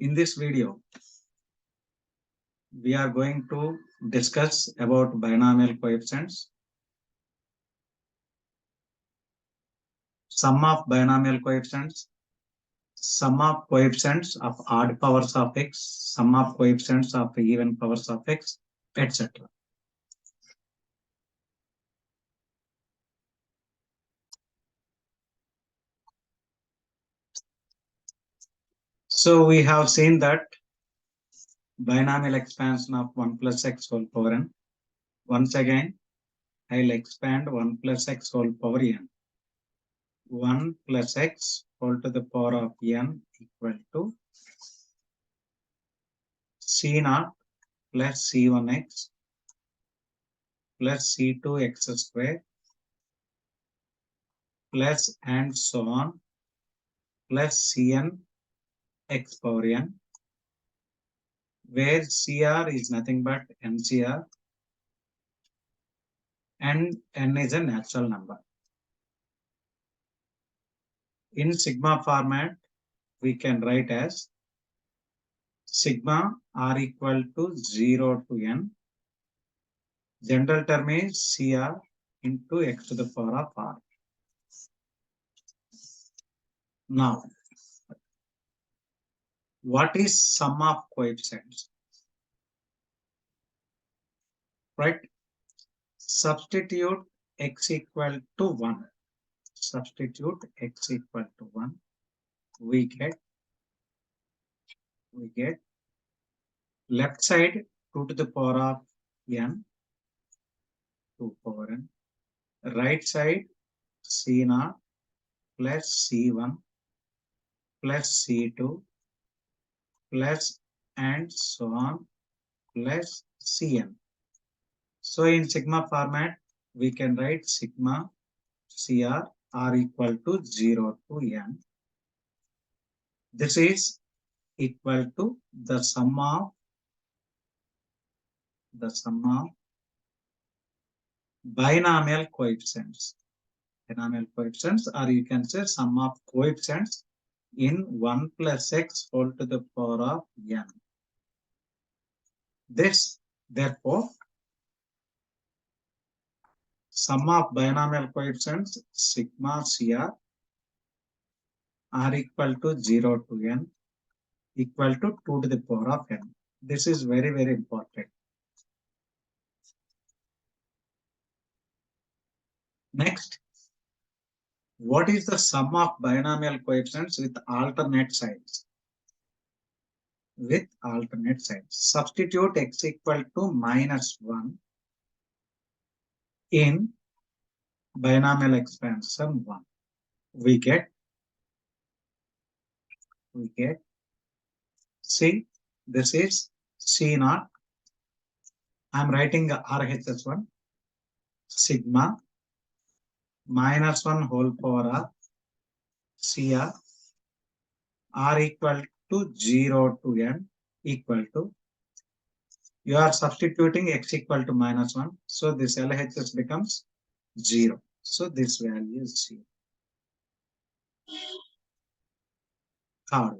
In this video, we are going to discuss about binomial coefficients, sum of binomial coefficients, sum of coefficients of odd powers of x, sum of coefficients of even powers of x, etc. So we have seen that binomial expansion of 1 plus x whole power n. Once again, I'll expand 1 plus x whole power n. 1 plus x whole to the power of n equal to c0 plus c1x plus c2x square plus and so on plus cn x power n, where CR is nothing but NCR and n is a natural number. In sigma format, we can write as sigma r equal to 0 to n. General term is CR into x to the power of r. Now, what is sum of coefficients? Right? Substitute x equal to 1. Substitute x equal to 1. We get left side 2 to the power of n, 2 power n. Right side C0 plus C1 plus C2 plus and so on plus Cn. So in sigma format, we can write sigma CR r equal to 0 to n. This is equal to the sum of binomial coefficients. Binomial coefficients, or you can say sum of coefficients in 1 plus x whole to the power of n. This, therefore, sum of binomial coefficients sigma CR r equal to 0 to n equal to 2 to the power of n. This is very, very important. Next, what is the sum of binomial coefficients with alternate signs? With alternate signs. Substitute x equal to minus 1 in binomial expansion 1. We get, see, this is C0. I'm writing RHS1, sigma minus 1 whole power of CR r equal to 0 to n equal to, you are substituting x equal to minus 1. So this LHS becomes 0. So this value is 0. Third,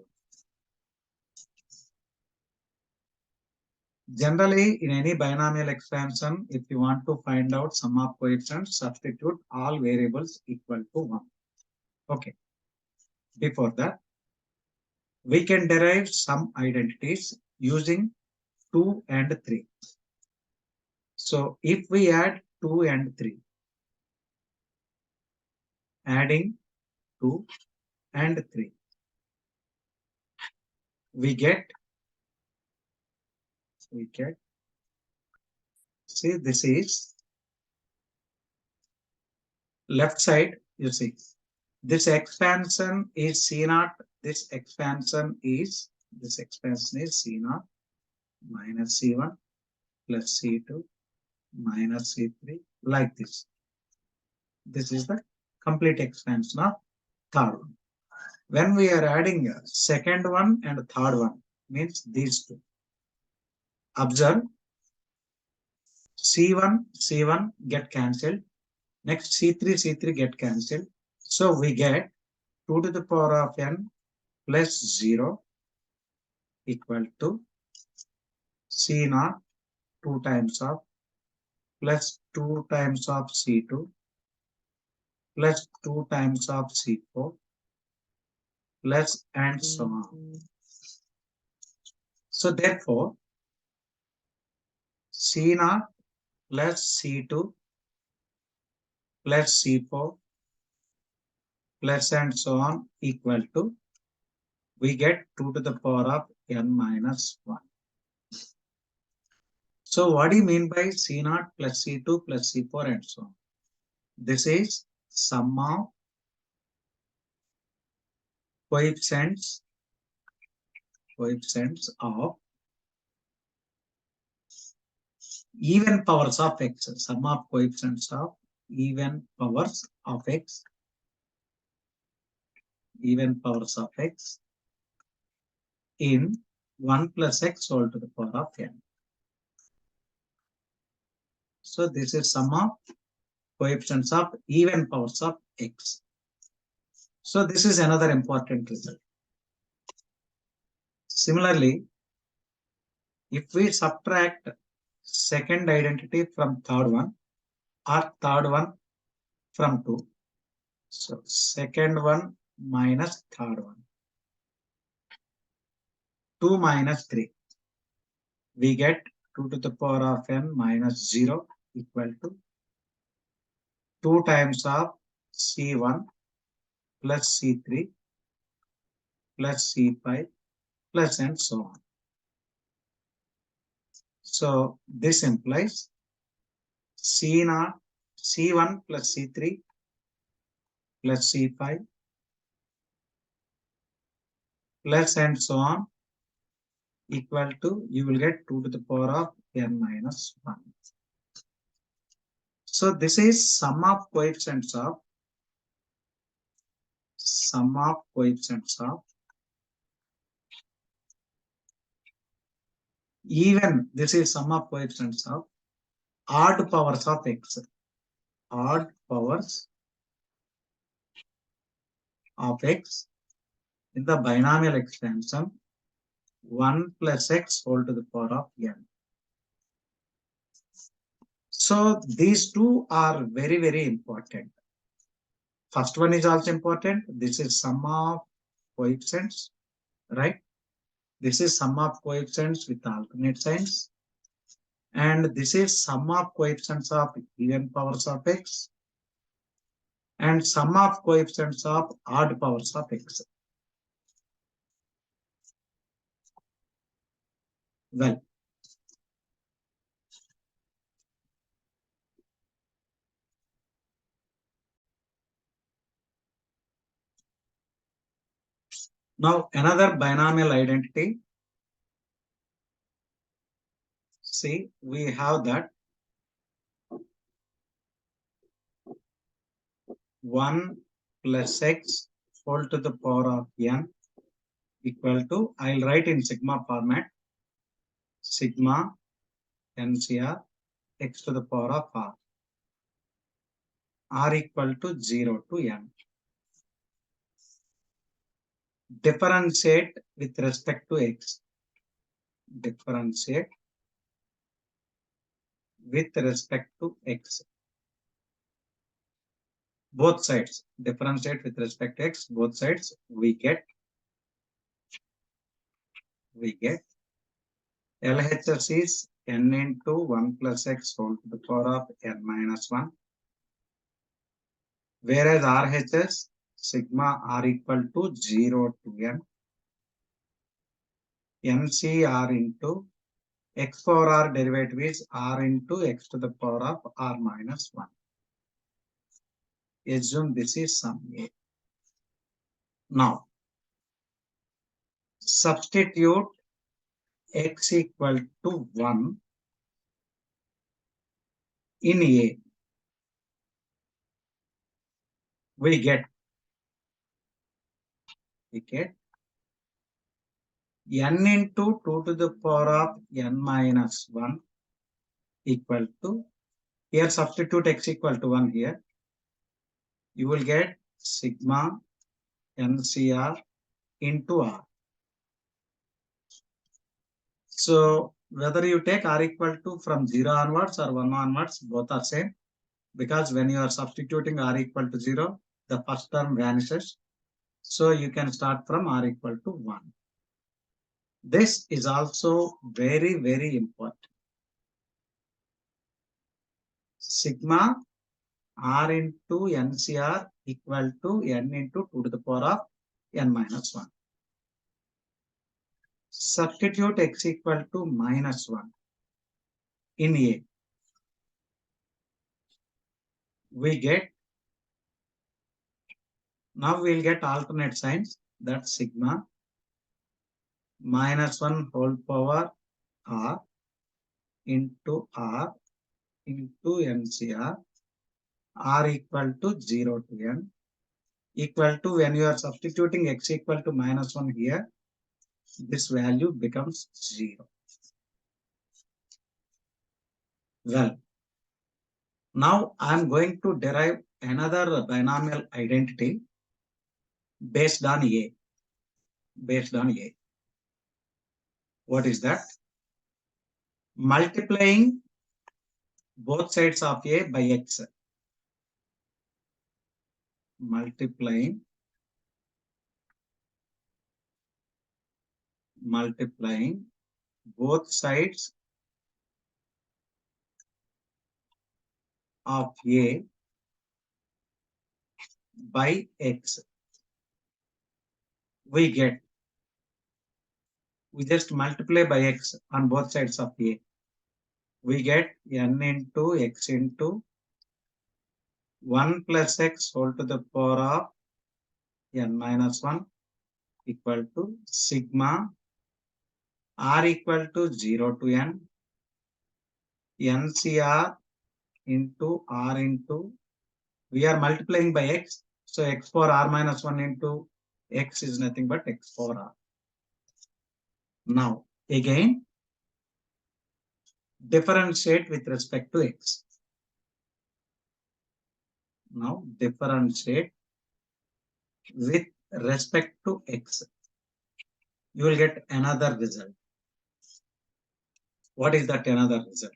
generally in any binomial expansion, if you want to find out sum of coefficients, substitute all variables equal to 1. Okay. Before that, we can derive some identities using 2 and 3. So if we add 2 and 3, adding 2 and 3, we get, see, this is left side, you see, this expansion is C0, this expansion is C0 minus C1 plus C2 minus C3, like this. This is the complete expansion of third one. When we are adding second one and third one, means these two. Observe, C1 get cancelled. Next C3 get cancelled. So we get 2 to the power of n plus 0 equal to C naught 2 times of plus 2 times of C2 plus 2 times of C4 plus and so on. So therefore, C naught plus C2 plus C4 plus and so on equal to, we get 2 to the power of n minus 1. So what do you mean by C naught plus C2 plus C4 and so on? This is sum of coefficients of even powers of x, sum of coefficients of even powers of x, in 1 plus x whole to the power of n. So this is sum of coefficients of even powers of x. So this is another important result. Similarly, if we subtract second identity from third one or third one from 2, so second one minus third one, 2 minus 3, we get 2 to the power of n minus 0 equal to 2 times of C1 plus C3 plus C5 plus and so on. So this implies C0, C1 plus C3 plus C5 plus and so on equal to, you will get 2 to the power of n minus 1. So this is sum of coefficients of even, this is sum of coefficients of odd powers of x, odd powers of x in the binomial expansion 1 plus x whole to the power of n. So these two are very, very important. First one is also important. This is sum of coefficients, right? This is sum of coefficients with alternate signs. And this is sum of coefficients of even powers of x and sum of coefficients of odd powers of x. Well, now another binomial identity. See, we have that 1 plus x whole to the power of n equal to, I'll write in sigma format, sigma NCR x to the power of r equal to 0 to n. Differentiate with respect to x. Differentiate with respect to x. Both sides. Differentiate with respect to x. Both sides. We get LHS is n into 1 plus x whole to the power of n minus 1. Whereas RHS, sigma r equal to 0 to n. NCR into x power r derivative is r into x to the power of r minus 1. Assume this is sum A. Now, substitute x equal to 1 in A. We get n into 2 to the power of n minus 1 equal to, here substitute x equal to 1 here. You will get sigma NCR into r. So whether you take r equal to from 0 onwards or 1 onwards, both are same, because when you are substituting r equal to 0, the first term vanishes. So you can start from r equal to 1. This is also very, very important. Sigma r into NCR equal to n into 2 to the power of n minus 1. Substitute x equal to minus 1 in A. We get, now we'll get alternate signs, that's sigma minus 1 whole power r into NCR r equal to 0 to n equal to, when you are substituting x equal to minus 1 here, this value becomes 0. Well, now I am going to derive another binomial identity based on A. Based on A. What is that? Multiplying both sides of A by x. Multiplying both sides of A by x. We just multiply by x on both sides of A. We get n into x into 1 plus x whole to the power of n minus 1 equal to sigma r equal to 0 to n NCR into r into, we are multiplying by x, so x power r minus 1 into x is nothing but x power r. Now again differentiate with respect to x. Now differentiate with respect to x. You will get another result. What is that another result?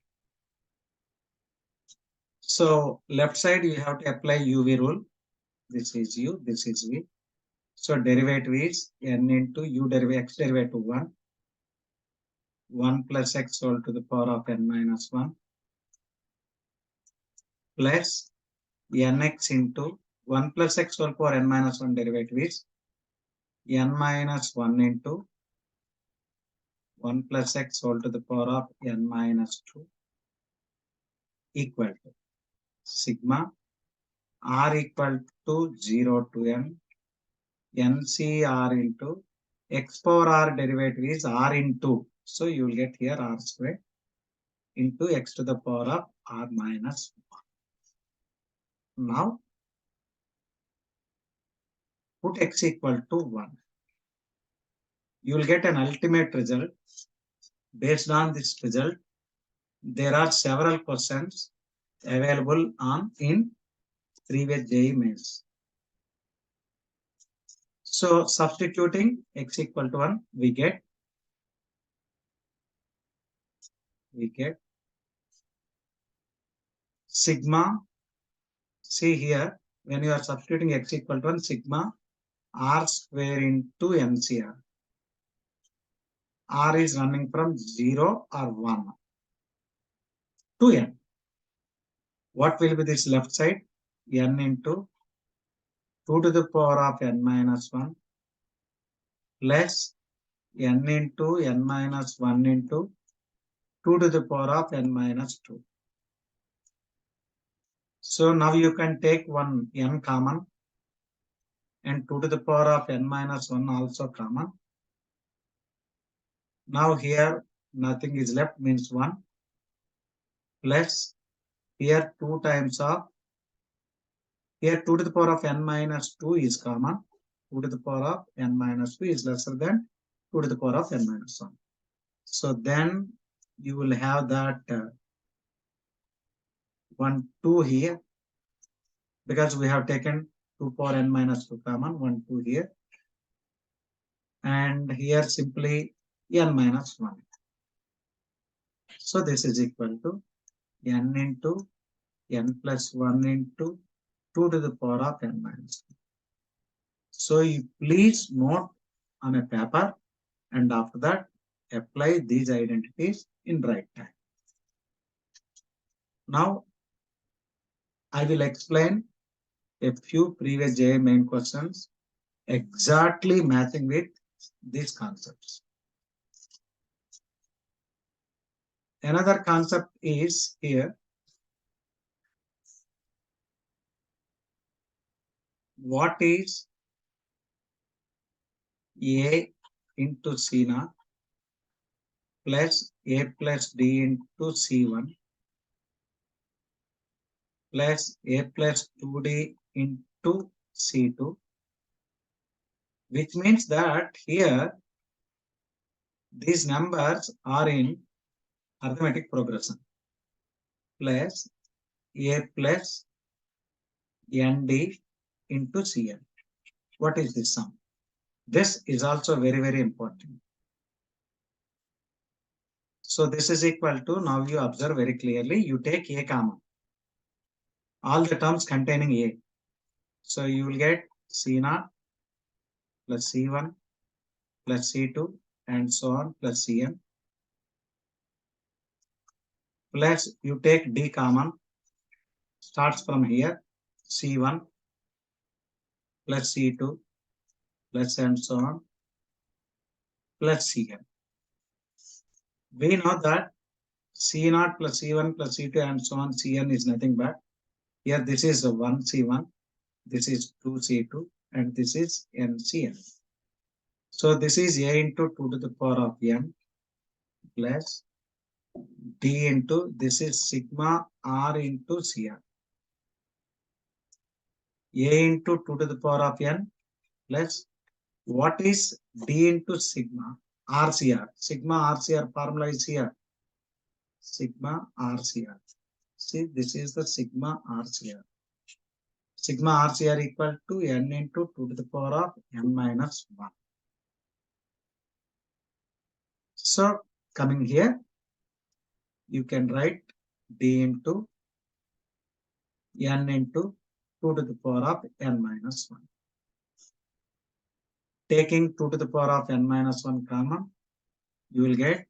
So left side you have to apply UV rule. This is u, this is v. So derivative is n into u derivative x derivative 1 plus x whole to the power of n minus 1 plus nx into 1 plus x whole power n minus 1 derivative is n minus 1 into 1 plus x whole to the power of n minus 2 equal to sigma r equal to 0 to n NCR into x power r derivative is r into, so you will get here r square into x to the power of r minus 1. Now put x equal to 1. You will get an ultimate result. Based on this result, there are several questions available in previous JEE mains. So substituting x equal to 1, we get sigma. See here, when you are substituting x equal to 1, sigma r square into NCR. R is running from 0 or 1 to n. What will be this left side? N into 2 to the power of n minus 1 plus n into n minus 1 into 2 to the power of n minus 2. So now you can take one n common and 2 to the power of n minus 1 also common. Now here nothing is left, means 1 plus here 2 times of, here 2 to the power of n minus 2 is common. 2 to the power of n minus 2 is lesser than 2 to the power of n minus 1. So then you will have that 1, 2 here, because we have taken 2 power n minus 2 common, 1, 2 here. And here simply n minus 1. So this is equal to n into n plus 1 into 2 to the power of n minus 1. So you please note on a paper, and after that apply these identities in right time. Now I will explain a few previous JA main questions exactly matching with these concepts. Another concept is here. What is A into C naught plus A plus D into C1 plus A plus 2D into C2, which means that here these numbers are in arithmetic progression, plus A plus ND into Cn. What is this sum? This is also very, very important. So this is equal to, now you observe very clearly, you take A common, all the terms containing A. So you will get C naught plus C1 plus C2 and so on plus Cn, plus you take D common, starts from here, C1 plus C2 plus and so on plus Cn. We know that C0 plus C1 plus C2 and so on, Cn is nothing but, here this is 1 C1, this is 2 C2 and this is NCn. So this is A into 2 to the power of n plus D into, this is sigma R into Cr. A into 2 to the power of n plus, what is D into sigma RCr? Sigma RCr formula is here. Sigma RCr. See, this is the sigma RCr. Sigma RCr equal to n into 2 to the power of n minus 1. So coming here, you can write D into n into 2 to the power of n minus 1. Taking 2 to the power of n minus 1 common, you will get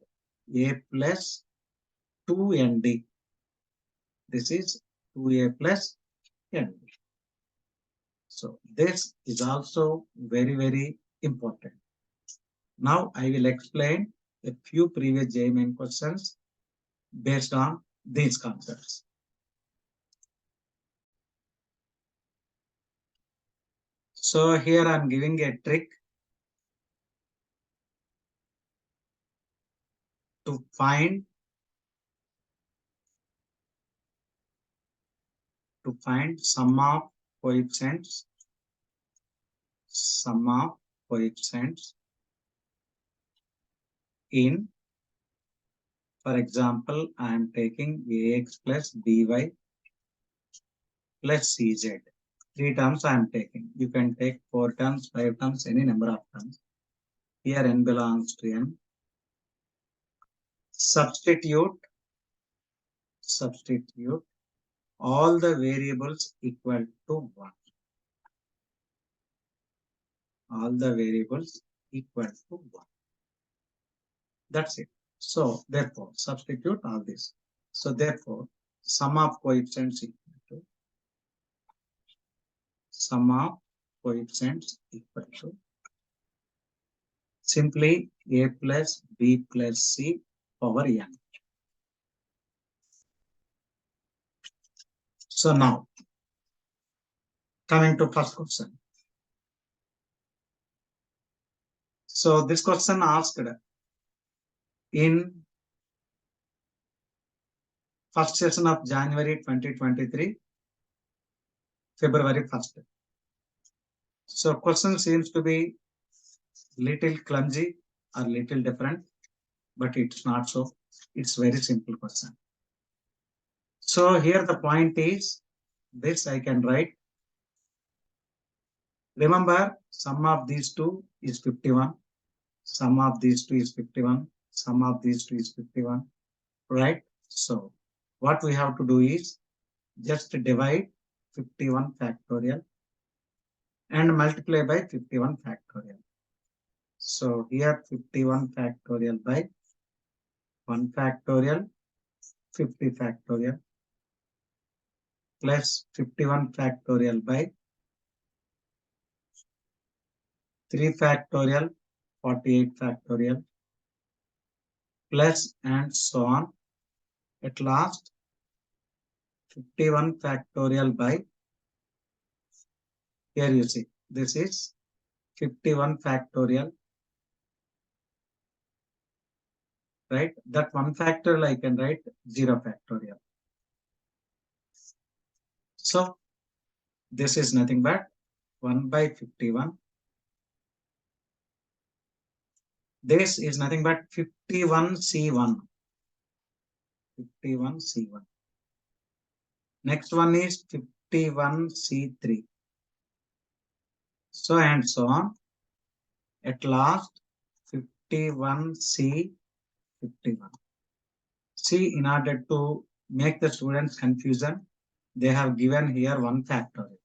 A plus 2nd. This is 2A plus nd. So this is also very, very important. Now I will explain a few previous JEE main questions based on these concepts. So here I am giving a trick to find sum of coefficients in, for example, I am taking ax plus by plus cz. 3 terms I am taking. You can take 4 terms, 5 terms, any number of terms. Here n belongs to n. Substitute all the variables equal to 1. All the variables equal to 1. That's it. So therefore, substitute all this. So therefore, sum of coefficients equal to simply a plus b plus c power n. So now, coming to first question. So this question asked in first session of January 2023, February 1st. So question seems to be little clumsy or little different, but it's not so. It's very simple question. So here the point is, this I can write. Remember, sum of these two is 51. Sum of these two is 51. Sum of these two is 51. right? So what we have to do is just divide 51 factorial and multiply by 51 factorial. So here 51 factorial by 1 factorial, 50 factorial plus 51 factorial by 3 factorial, 48 factorial plus and so on. At last 51 factorial by, here you see, this is 51 factorial, right? That 1 factorial I can write 0 factorial. So this is nothing but 1 by 51. This is nothing but 51C1. 51C1. Next one is 51C3. So and so on. At last 51C51. See, in order to make the students confusion, they have given here 1 factorial.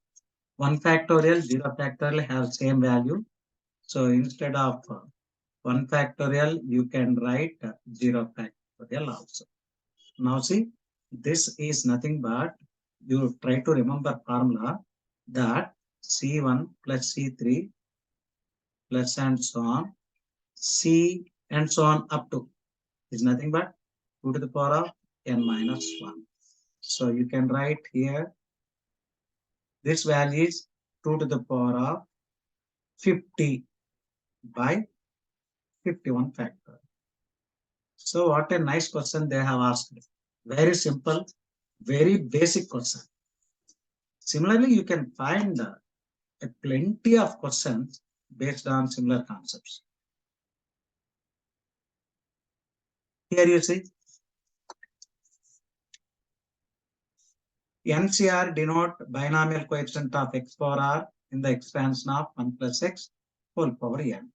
1 factorial, 0 factorial have same value. So instead of 1 factorial, you can write 0 factorial also. Now see, this is nothing but you try to remember formula that C1 plus C3 plus and so on, C and so on up to is nothing but 2 to the power of n minus 1. So you can write here, this value is 2 to the power of 50 by 51 factor. So what a nice question they have asked. Very simple, very basic question. Similarly, you can find a plenty of questions based on similar concepts. Here you see, NCR denote binomial coefficient of x power r in the expansion of 1 plus x whole power n.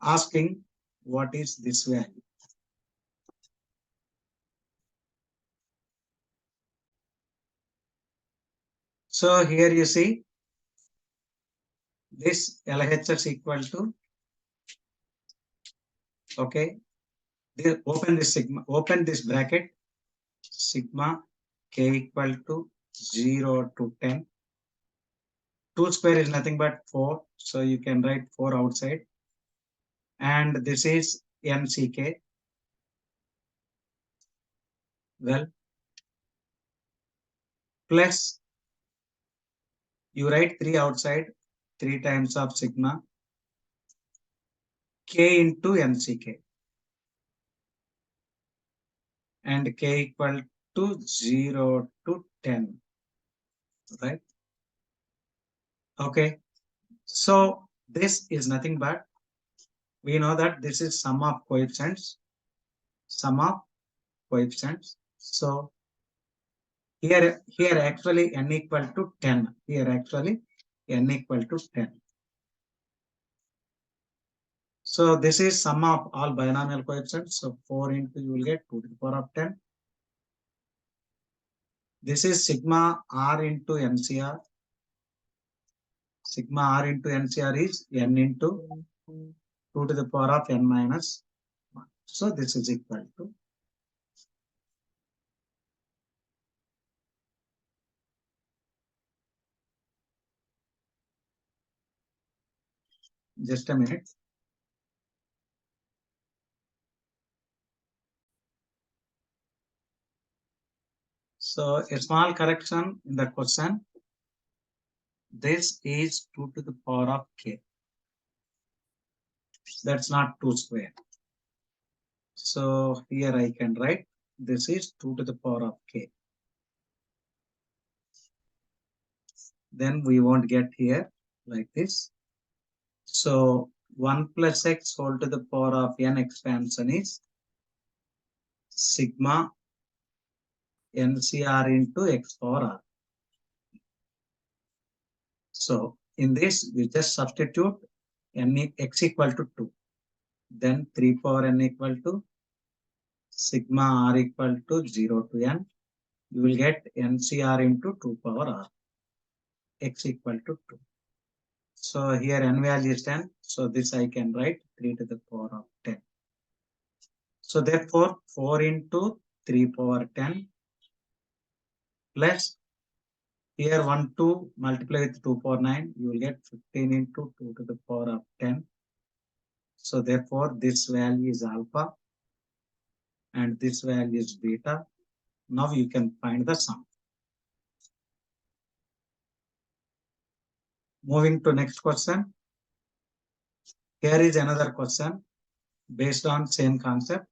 Asking what is this value? So here you see this LHS equal to, okay, open this sigma, open this bracket, sigma k equal to 0 to 10. 2 square is nothing but 4, so you can write 4 outside. And this is NCK. Well, plus you write 3 outside, 3 times of sigma k into NCK. And k equal to 0 to 10, right? Okay, so this is nothing but, we know that this is sum of coefficients, sum of coefficients. So here actually n equal to 10, here actually n equal to 10. So this is sum of all binomial coefficients. So 4 into you will get 2 to the power of 10. This is sigma r into NCR. Sigma r into NCR is n into 2 to the power of n minus 1. So this is equal to, just a minute. So a small correction in the question. This is 2 to the power of k. That's not 2 square. So here I can write this is 2 to the power of k. Then we won't get here like this. So 1 plus x whole to the power of n expansion is sigma NCR into x power r. So in this, we just substitute x equal to 2. Then 3 power n equal to sigma r equal to 0 to n, you will get ncr into 2 power r, x equal to 2. So here n value is 10. So this I can write 3 to the power of 10. So therefore 4 into 3 power 10 plus here 1 2 multiply with 2 power 9, you will get 15 into 2 to the power of 10. So therefore this value is alpha and this value is beta. Now you can find the sum. Moving to next question. Here is another question based on same concept.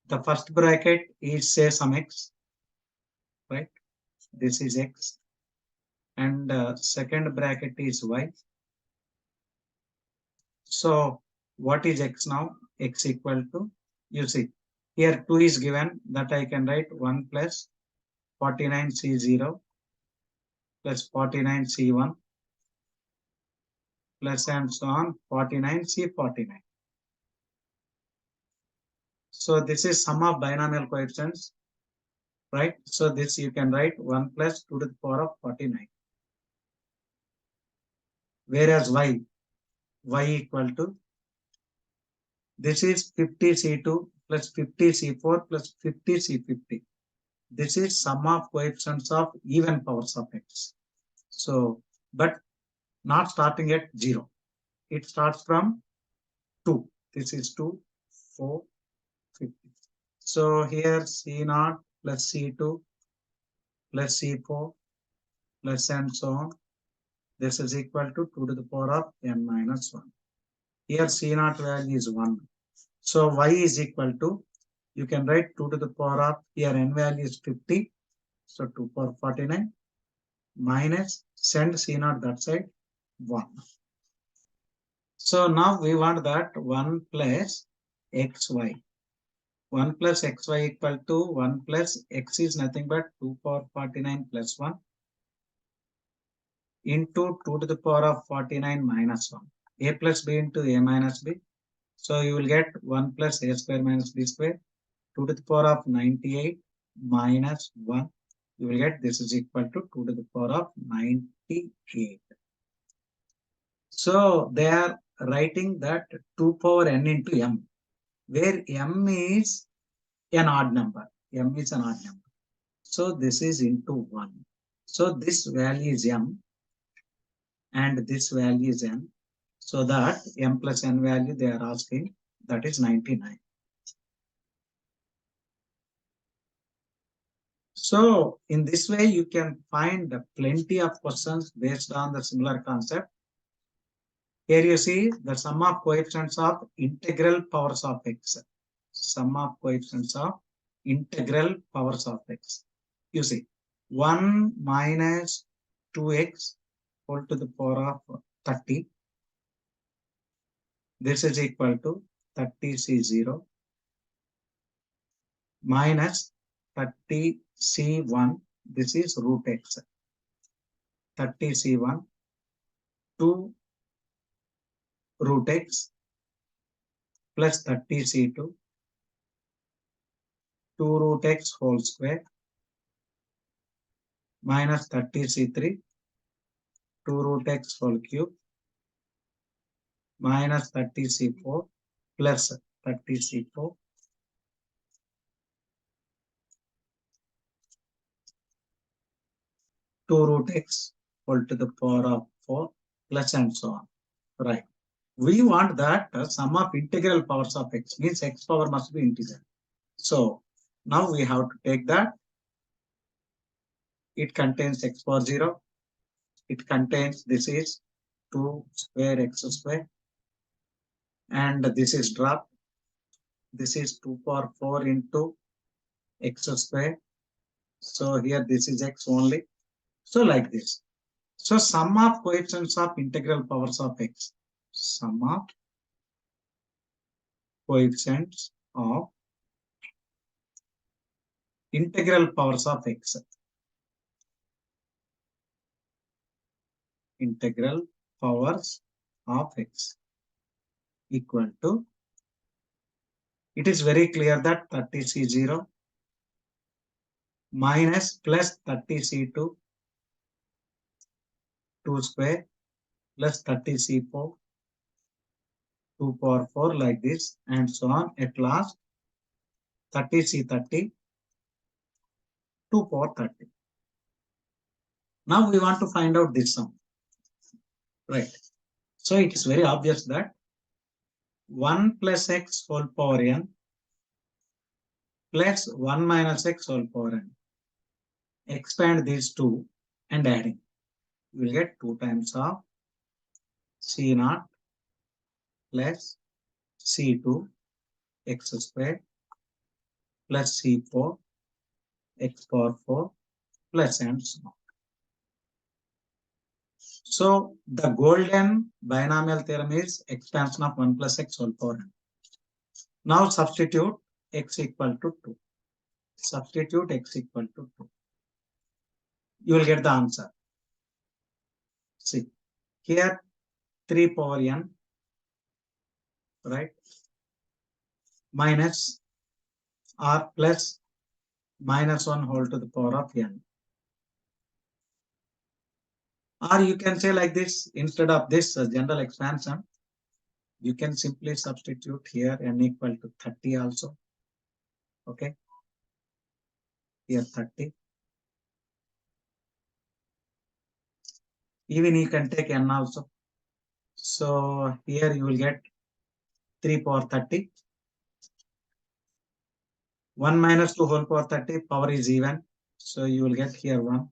The first bracket is say some x, right? This is x. And second bracket is y. So what is x now? X equal to, you see, here 2 is given, that I can write 1 plus 49c0 plus 49c1 plus and so on 49c49. So this is sum of binomial coefficients, right? So this you can write 1 plus 2 to the power of 49. Whereas y equal to, this is 50c2 plus 50c4 plus 50c50. This is sum of coefficients of even powers of x. So, but not starting at 0. It starts from 2. This is 2, 4, 50. So here C0 plus C2 plus C4 plus and so on. This is equal to 2 to the power of n minus 1. Here C0 value is 1. So y is equal to, you can write 2 to the power of, here n value is 50. So 2 power 49 minus send C0 that side 1. So now we want that 1 plus xy. 1 plus xy equal to 1 plus x is nothing but 2 power 49 plus 1 into 2 to the power of 49 minus 1. A plus b into a minus b. So you will get 1 plus a square minus b square. 2 to the power of 98 minus 1. You will get this is equal to 2 to the power of 98. So they are writing that 2 power n into m, where m is an odd number. M is an odd number. So this is into 1. So this value is m and this value is n. So that m plus n value they are asking, that is 99. So in this way you can find plenty of questions based on the similar concept. Here you see the sum of coefficients of integral powers of x. Sum of coefficients of integral powers of x. You see 1 minus 2x whole to the power of 30. This is equal to 30c0 minus 30c1. This is root x. 30c1 2 root x plus 30c2 2 root x whole square minus 30c3 2 root x whole cube minus 30c4 plus 30c4 2 root x whole to the power of 4 plus and so on. Right. We want that sum of integral powers of x, means x power must be integer. So now we have to take that. It contains x power 0. It contains, this is 2 square x square. And this is dropped. This is 2 power 4 into x square. So here this is x only. So like this. So sum of coefficients of integral powers of x. Sum of coefficients of integral powers of x. Integral powers of x equal to it is very clear that 30C0 minus plus 30C2 2 square plus 30C4 2 power 4 like this and so on. At last 30C30 2 power 30. Now we want to find out this sum, right? So it is very obvious that 1 plus x whole power n plus 1 minus x whole power n. Expand these two and adding. You will get 2 times of C0 plus C2 x square plus C4 x power 4 plus and so on. So the golden binomial theorem is expansion of 1 plus x whole power n. Now substitute x equal to 2. Substitute x equal to 2. You will get the answer. See, here 3 power n, right? Minus or plus minus 1 whole to the power of n. Or you can say like this, instead of this general expansion, you can simply substitute here n equal to 30 also. Okay. Here 30. Even you can take n also. So here you will get 3 power 30. 1 minus 2 whole power 30, power is even. So you will get here 1.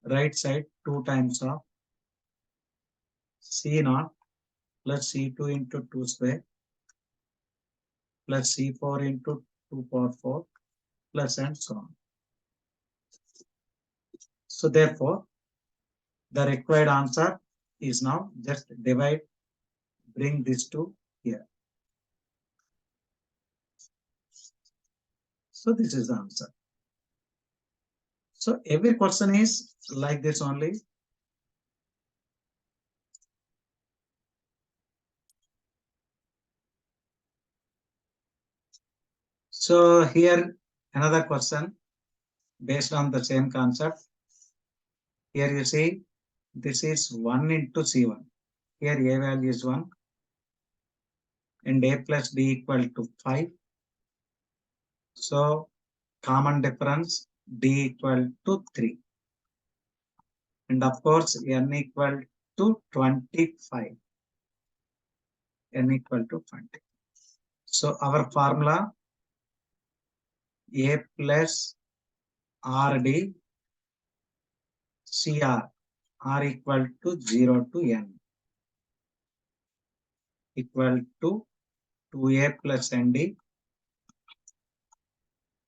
Right side 2 times of C0 plus C2 into 2 square plus C4 into 2 power 4 plus and so on. So therefore, the required answer is now just divide, bring this to here. So this is the answer. So every question is like this only. So here another question based on the same concept. Here you see this is 1 into C1. Here A value is 1 and A plus B equal to 5. So common difference D equal to 3. And of course N equal to 25. N equal to 20. So our formula A plus RD CR R equal to 0 to N equal to 2A plus ND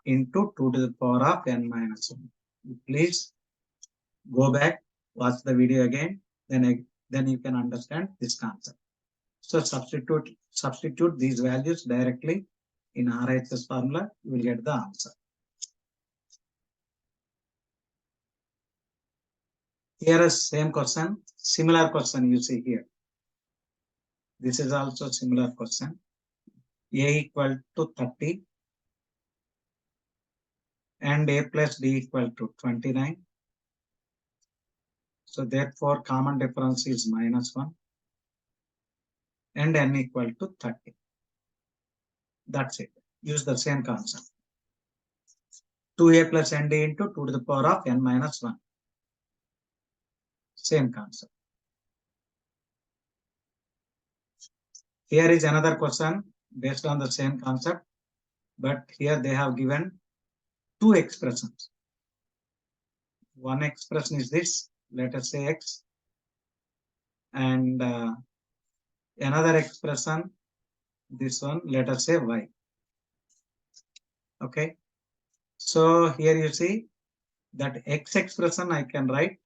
into 2 to the power of N minus 1. Please go back, watch the video again, then you can understand this concept. So substitute these values directly in RHS formula, you will get the answer. Here is same question, similar question you see here. This is also similar question. A equal to 30 and A plus D equal to 29. So therefore common difference is minus 1 and N equal to 30. That's it. Use the same concept. 2A plus ND into 2 to the power of N minus 1. Same concept. Here is another question based on the same concept, but here they have given 2 expressions. One expression is this, let us say x, and another expression, this one, let us say y. Okay. So here you see that x expression I can write.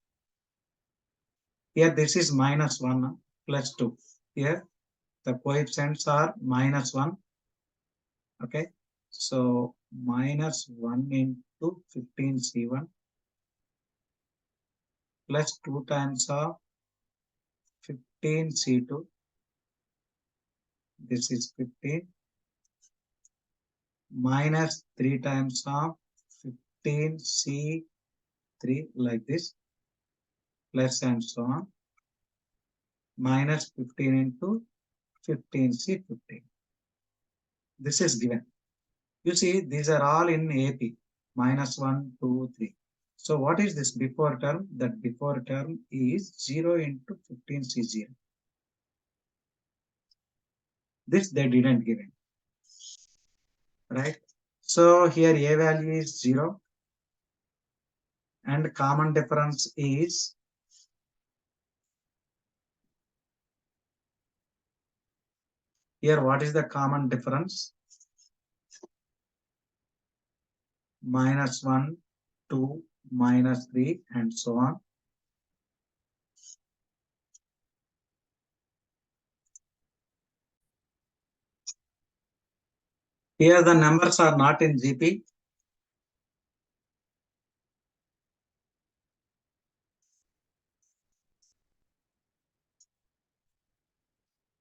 Here this is minus 1 plus 2. Here the coefficients are minus 1. Okay. So minus 1 into 15C1 plus 2 times of 15C2. this is 15 minus 3 times of 15C3 like this, plus and so on, minus 15 into 15C15. This is given. You see, these are all in AP, minus 1, 2, 3. So what is this before term? That before term is 0 into 15C0. This they didn't give it, right? So here A value is 0 and common difference is here. What is the common difference? Minus 1, 2, minus 3 and so on. Here the numbers are not in GP.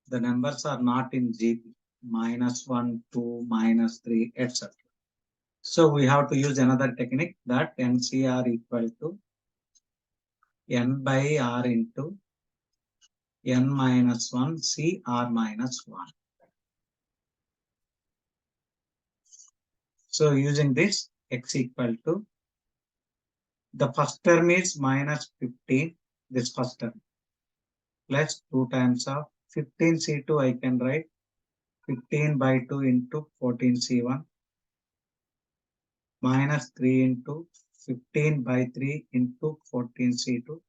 The numbers are not in GP. Minus 1, 2, minus 3, etc. So we have to use another technique, that NCR equal to N by R into N minus 1 CR minus 1. So using this, X equal to, the first term is minus 15, this first term, plus 2 times of 15C2, I can write 15 by 2 into 14C1, minus 3 into 15 by 3 into 14C2,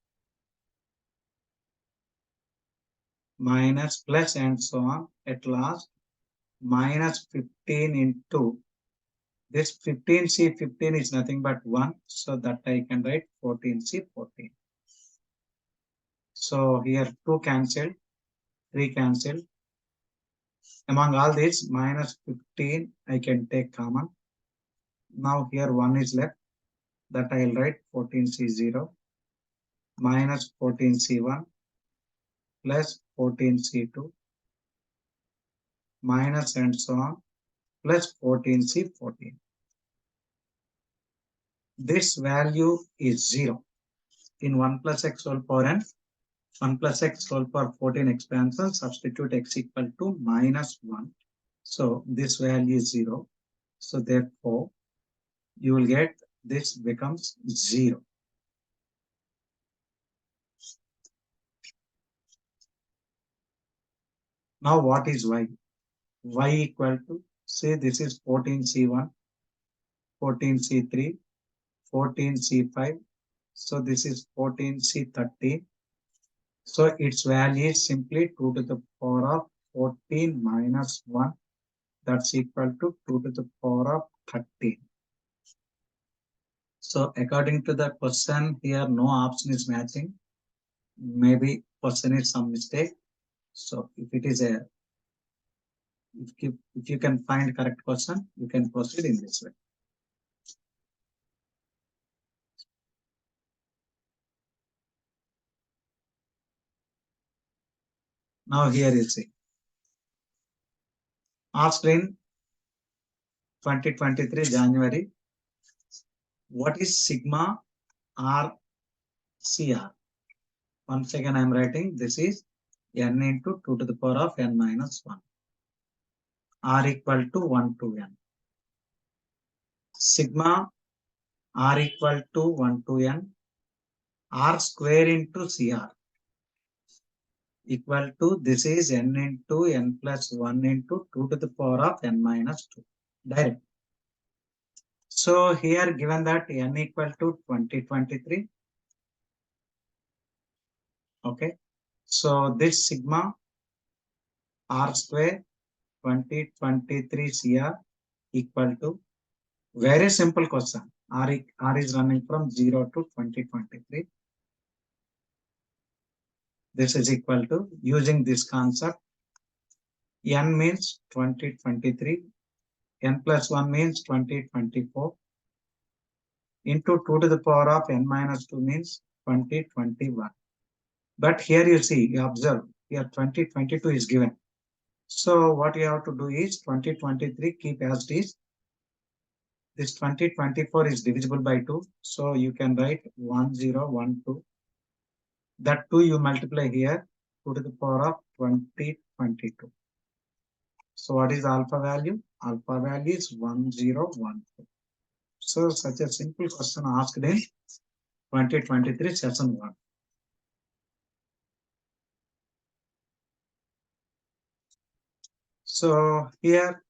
minus plus and so on. At last, minus 15 into this 15C15 is nothing but 1. So that I can write 14C14. So here 2 cancelled, 3 cancelled. Among all these, minus 15 I can take common. Now here 1 is left, that I will write 14C0 minus 14C1 plus 14C2 minus and so on plus 14C14. This value is 0 in 1 plus x whole power n. 1 plus x whole power 14 expansion, substitute x equal to minus 1. So this value is 0. So therefore, you will get this becomes 0. Now what is y? Y equal to, say this is 14C1, 14C3, 14C5. So this is 14C13. So its value is simply 2 to the power of 14 minus 1. That's equal to 2 to the power of 13. So according to the question here, no option is matching. Maybe question is some mistake. So if it is a, if you can find correct question, you can proceed in this way. Now here you see. Asked in 2023 January, what is sigma RCR? Once again I am writing, this is n into 2 to the power of n minus 1. R equal to 1 to n. Sigma R equal to 1 to n. R square into CR equal to, this is n into n plus 1 into 2 to the power of n minus 2. Direct. So here given that n equal to 2023. Okay. So this sigma R square 2023 CR equal to, very simple question. R is running from 0 to 2023. This is equal to, using this concept, n means 2023, n plus 1 means 2024, into 2 to the power of n minus 2 means 2021. But here you see, you observe, here 2022 is given. So what you have to do is 2023 keep as it is. This 2024 is divisible by 2. So you can write 1012. That 2 you multiply here, 2 to the power of 2022. So what is alpha value? Alpha value is 1012. So such a simple question asked in 2023 session 1. So here,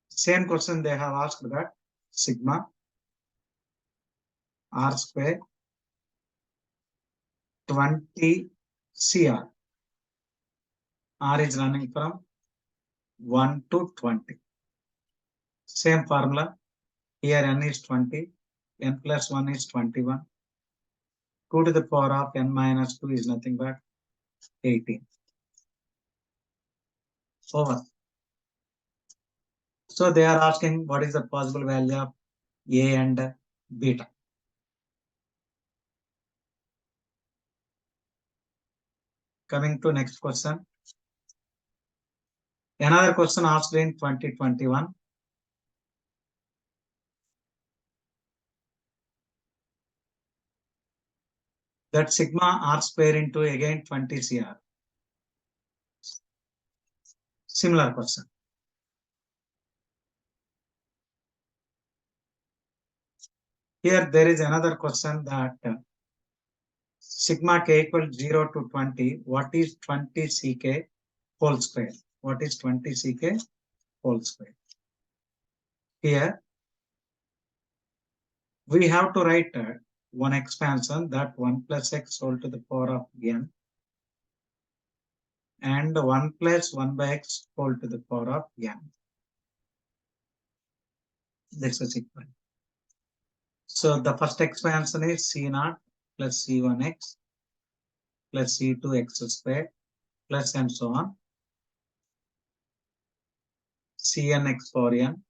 same question they have asked that sigma r square 20 CR. R is running from 1 to 20. Same formula. Here n is 20. N plus 1 is 21. 2 to the power of n minus 2 is nothing but 18. Over. So they are asking what is the possible value of A and beta. Coming to next question. Another question asked in 2021. That sigma r square into again 20 CR. Similar question. Here there is another question that sigma k equals 0 to 20. What is 20 ck whole square? What is 20 ck whole square? Here we have to write one expansion, that 1 plus x whole to the power of n, and 1 plus 1 by x whole to the power of n. This is equal. So the first expansion is c0 plus c1x plus c2x square plus and so on. Cnx power n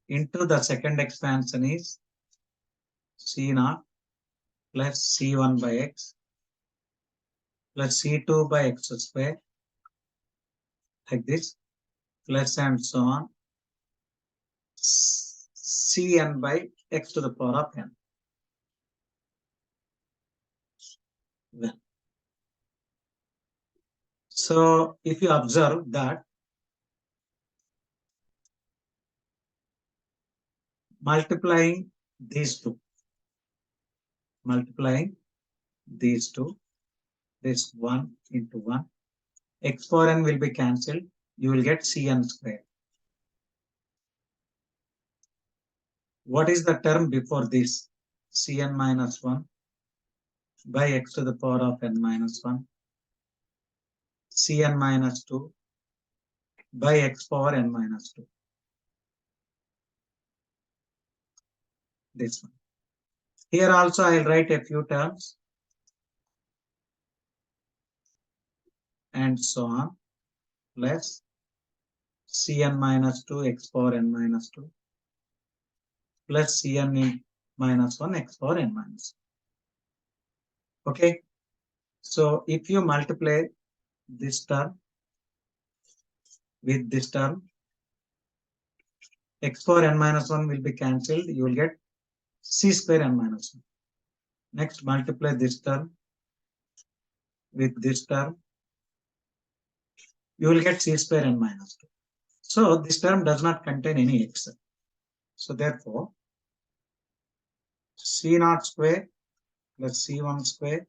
into the second expansion is c0 plus c1 by x plus c2 by x square, like this, plus and so on, cn by x to the power of n. Well, so if you observe that multiplying these two, this 1 into 1, x power n will be cancelled. You will get cn square. What is the term before this? Cn minus 1 by x to the power of n minus 1, Cn minus 2 by x power n minus 2. This one. Here also I will write a few terms and so on, plus Cn minus 2 x power n minus 2 plus Cn minus 1 x power n minus 2. Okay. So if you multiply this term with this term, x power n minus 1 will be cancelled. You will get c square n minus 1. Next, multiply this term with this term. You will get c square n minus 2. So this term does not contain any x. So therefore, c0 square plus c1 square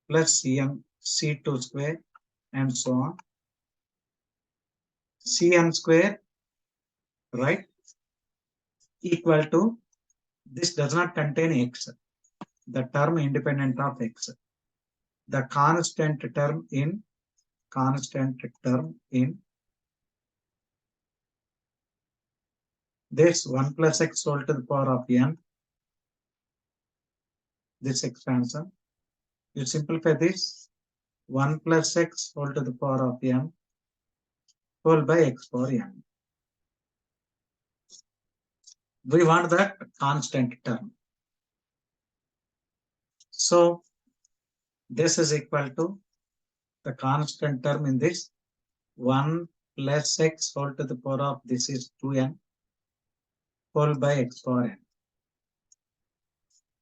plus c2 square and so on. Cn square, right, equal to, this does not contain x, the term independent of x. The constant term in this 1 plus x whole to the power of n, this expansion. You simplify this, 1 plus x whole to the power of n whole by x power n. We want that constant term. So this is equal to the constant term in this 1 plus x whole to the power of this is 2n whole by x power n.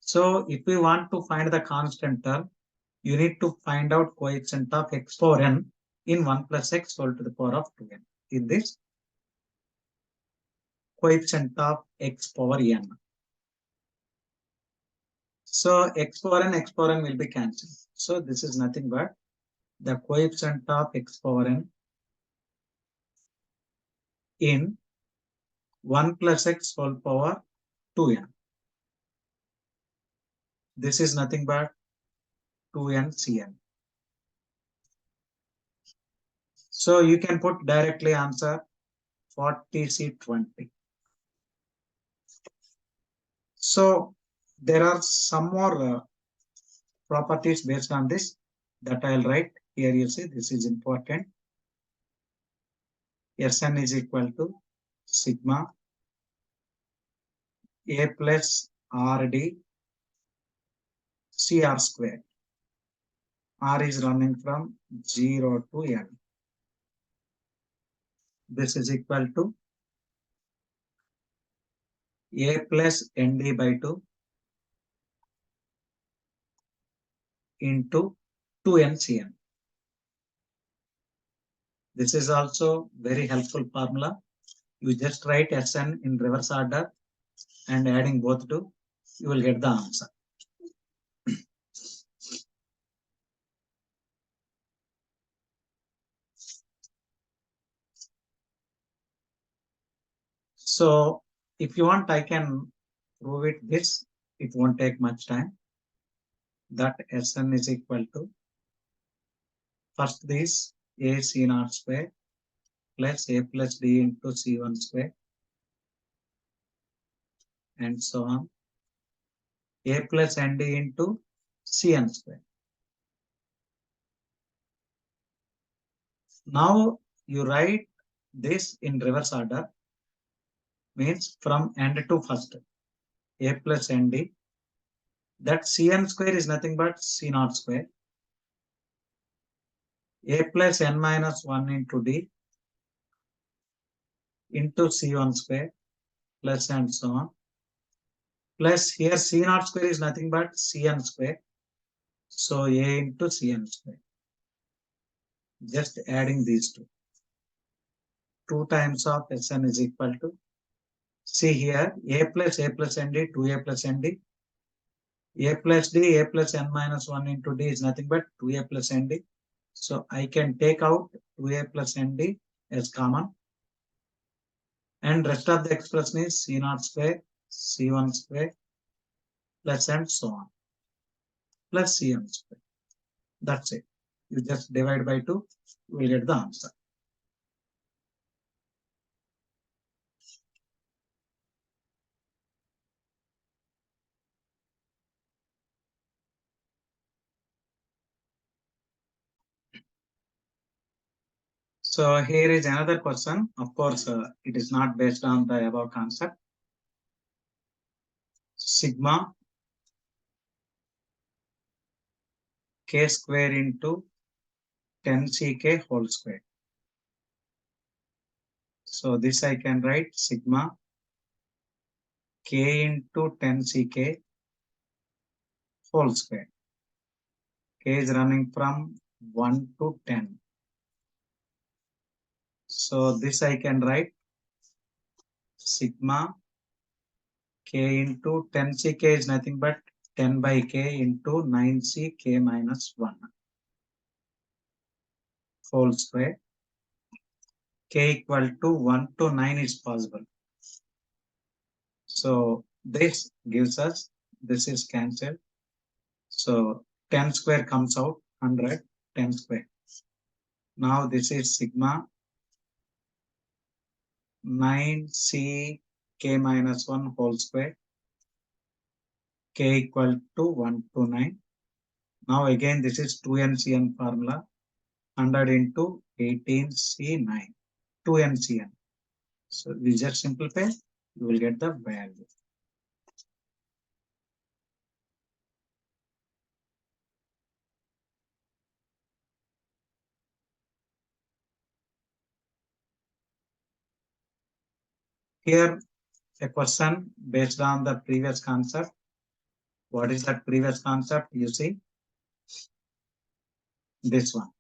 So if we want to find the constant term, you need to find out coefficient of x power n in 1 plus x whole to the power of 2n. In this, coefficient of x power n. So x power n will be cancelled. So this is nothing but the coefficient of x power n in 1 plus x whole power 2n. This is nothing but 2n cn. So you can put directly answer 40C20. So there are some more properties based on this that I'll write here. You see, this is important. Sn is equal to sigma a plus rd cr square. R is running from 0 to n. This is equal to a plus nd by 2 into 2ncn. This is also very helpful formula. You just write Sn in reverse order and adding both two, you will get the answer. So if you want, I can prove it this. It won't take much time. That Sn is equal to first this a c naught square plus a plus d into c1 square and so on. A plus nd into cn square. Now you write this in reverse order, means from end to first. A plus nd. That cn square is nothing but c naught square. A plus n minus 1 into d into c1 square plus and so on. Plus here c naught square is nothing but cn square. So a into cn square. Just adding these two. 2 times of Sn is equal to, see here, a plus nd, 2a plus nd, a plus d, a plus n minus 1 into d is nothing but 2a plus nd. So I can take out 2a plus nd as common. And rest of the expression is c naught square, c1 square, plus and so on, plus cn square. That's it. You just divide by 2, you will get the answer. So here is another question. Of course, it is not based on the above concept. Sigma k square into 10ck whole square. So this I can write sigma k into 10ck whole square. K is running from 1 to 10. So this I can write sigma k into 10ck is nothing but 10 by k into 9ck minus 1 whole square. K equal to 1 to 9 is possible. So this gives us, this is cancelled. So 10 square comes out 100, 10 square. Now this is sigma 9c k minus 1 whole square. K equal to 1 to 9. Now again this is 2ncn formula. 100 into 18c9. 2ncn. So we just simplify, you will get the value. Here a question based on the previous concept. What is that previous concept? You see this one.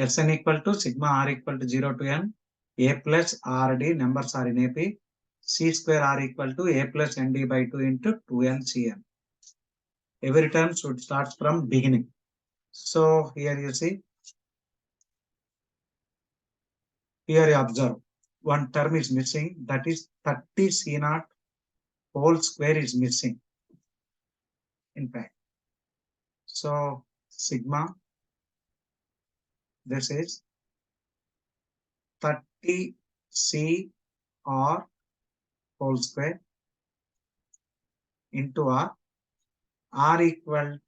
Sn equal to sigma r equal to 0 to n, a plus rd, numbers are in AP, c square r equal to a plus nd by 2 into 2n cn. Every term should start from beginning. So here you see, here you observe, one term is missing, that is 30 C naught whole square is missing, in fact. So sigma, this is 30 C r whole square into r equal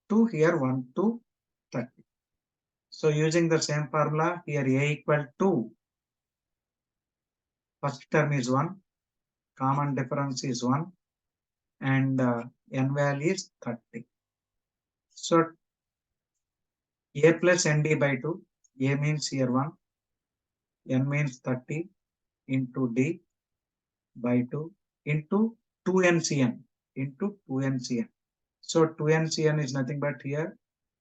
to here 1 to 30. So using the same formula, here a equal to, first term is 1, common difference is 1, and n value is 30. So a plus nd by 2, a means here 1, n means 30 into d by 2 into 2ncn into 2ncn. So 2ncn is nothing but here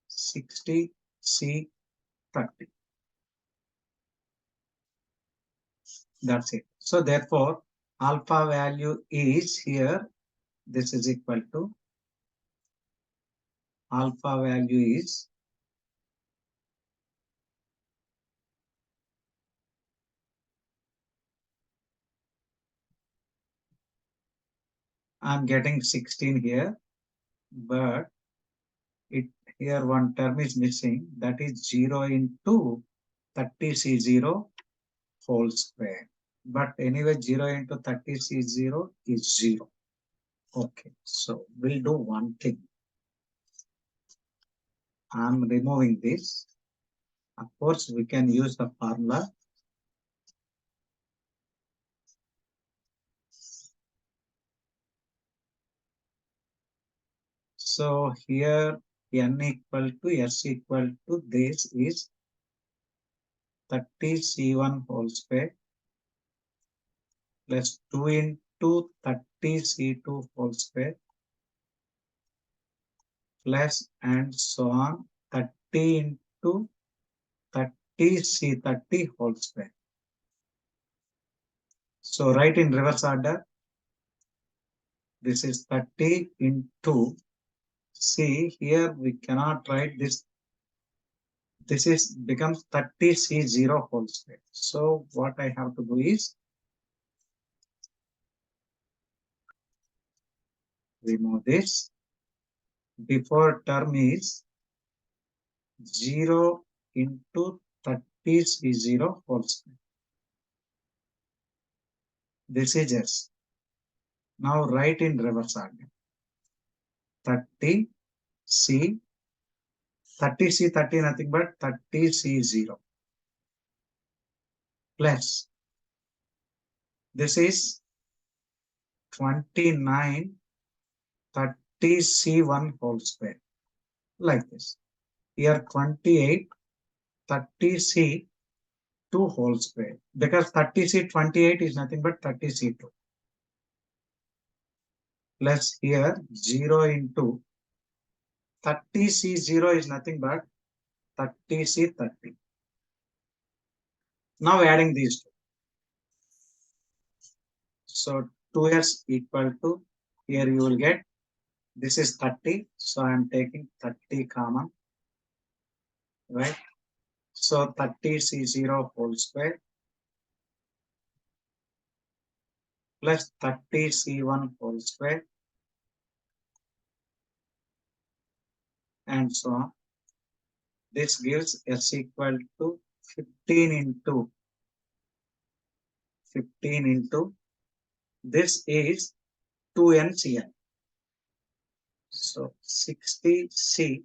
60 C 30. That's it. So therefore, alpha value is here, this is equal to, alpha value is I'm getting 16 here, but it here one term is missing, that is 0 into 30C0 whole square. But anyway, 0 into 30C0 is 0. Okay, so we'll do one thing. I'm removing this. Of course, we can use the formula. So here n equal to s equal to this is 30C1 whole square plus 2 into 30C2 whole square plus and so on 30 into 30C30 whole square. So write in reverse order. This is 30 into, see here we cannot write this. This is becomes 30C0 whole square. So what I have to do is remove this. Before term is 0 into 30C0 whole square. This is S. Now write in reverse order. 30C, 30C30 nothing but 30C0 plus this is 29 30C1 whole square, like this. Here 28 30C2 whole square, because 30C28 is nothing but 30C2 plus here 0 into 30C0 is nothing but 30C30. Now adding these two. So 2s equal to, here you will get, this is 30. So I am taking 30 common, right? So 30C0 whole square plus 30C1 whole square and so on. This gives s equal to 15 into this is 2ncn. So 60C30.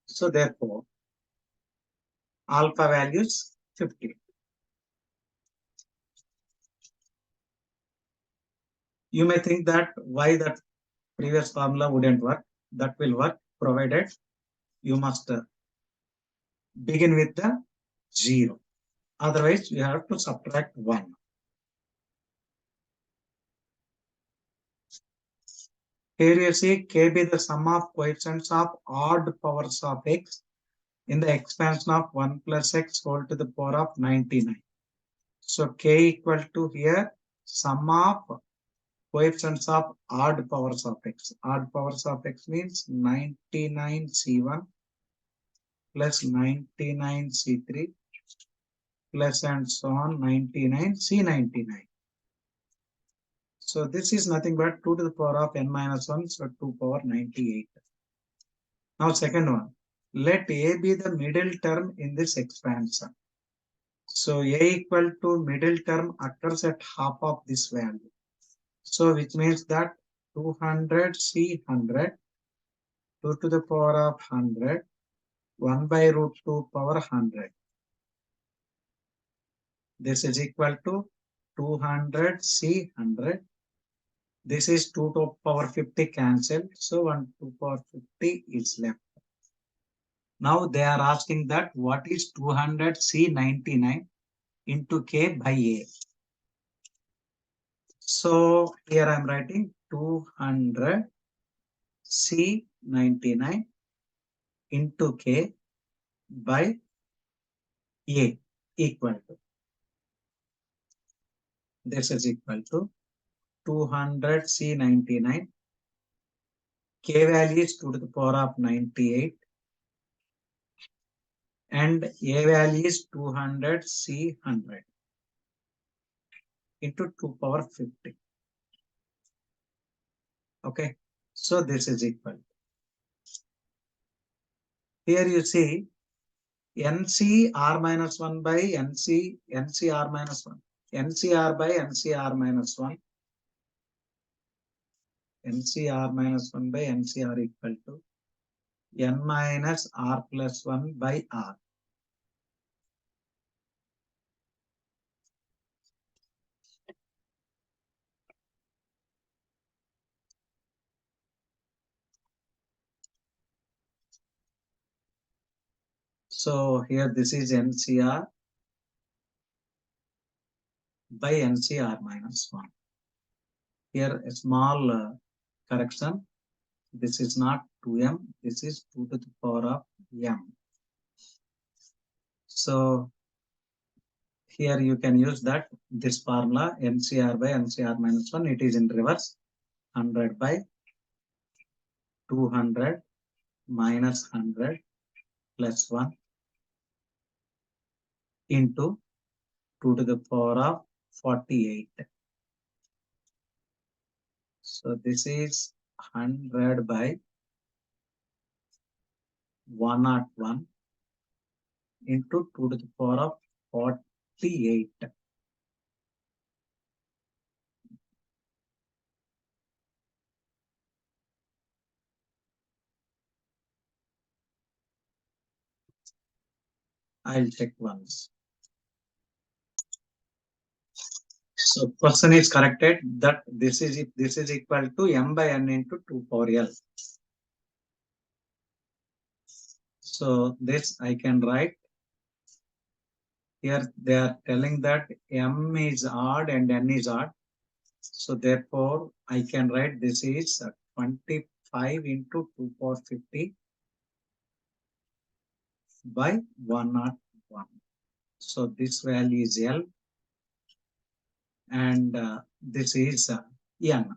So therefore, alpha values 15. You may think that why that previous formula wouldn't work. That will work provided you must begin with the 0. Otherwise, you have to subtract 1. Here you see k be the sum of coefficients of odd powers of x in the expansion of 1 plus x whole to the power of 99. So k equal to here sum of coefficients of odd powers of x. Odd powers of x means 99c1 plus 99c3 plus and so on 99c99. So this is nothing but 2 to the power of n minus 1, so 2 power 98. Now second one, let a be the middle term in this expansion. So a equal to middle term occurs at half of this value. So which means that 200 C 100, 2 to the power of 100, 1 by root 2 power 100. This is equal to 200 C 100. This is 2 to the power 50 cancelled. So 1 to the power 50 is left. Now they are asking that what is 200 C 99 into K by A. So here I am writing 200 C 99 into K by A equal to. This is equal to 200 C 99. K value is 2 to the power of 98. And A value is 200 C 100 into 2 power 50. Okay. So this is equal. Here you see NCR minus 1 by NCR minus 1. NCR by NCR minus 1. NCR minus 1 by NCR equal to N minus R plus 1 by R. So here this is NCR by NCR minus 1. Here a small correction. This is not 2m. This is 2 to the power of m. So here you can use that this formula NCR by NCR minus 1. It is in reverse. 100 by 200 minus 100 plus 1 into 2 to the power of 48. So this is 100 by 101 into 2 to the power of 48. I'll check once. So question is corrected that this is equal to m by n into 2 power l. So this I can write. Here they are telling that m is odd and n is odd. So therefore I can write this is 25 into 2 power 50 by 101. So this value is L and this is n.